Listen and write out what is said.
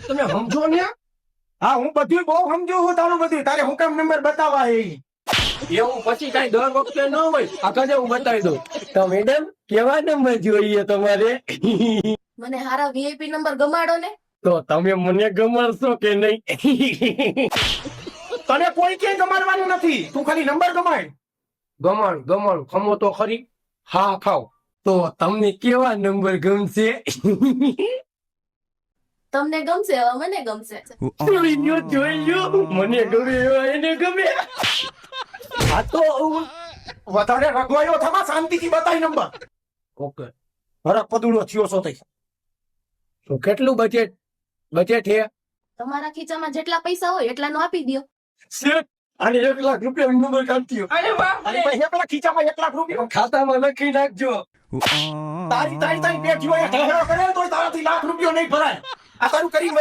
તમે સમજો ને? હા હું બધું બહુ સમજુ હું તારું બધું. તારે હું કામ નંબર બતાવવા એ એવું પછી કઈ દર વખતે ન હોય. આગળ હું બતાવી દઉં. તો મેડમ કેવા નંબર જોઈએ તમારે? મને હારા વીઆઈપી નંબર ગમાડો ને. તો તમે મને ગમાડશો કે નહીં? તને કોઈ ક્યાંય ગમાડવાનું નથી. તું ખાલી નંબર ગમાડ. ગમાણ ખમો તો ખરી. હા ખાવ. તો તમને કેવા નંબર ગમશે? તમને ગમશે, હવે મને ગમશે. જોઈ લ્યો મને ગમે એવા એને ગમે. આ તો વધારે રગવાયો થવા શાંતિથી બતાવી નંબર. ઓકે. હરક પદુડો થયો છો તઈ. તો કેટલું બજેટ છે? તમારા ખીચામાં જેટલા પૈસા હોય એટલાનું આપી દ્યો. શેઠ, આને 1 લાખ રૂપિયા નંબર કાઢ્યો. અરે ભાઈ પેલા ખીચામાં 1 લાખ રૂપિયા ખાતામાં લખી નાખજો. તારી પેટ જો ઢહેડો કરે તો તારાથી લાખ રૂપિયો નહીં ભરાય. આ તારું કરી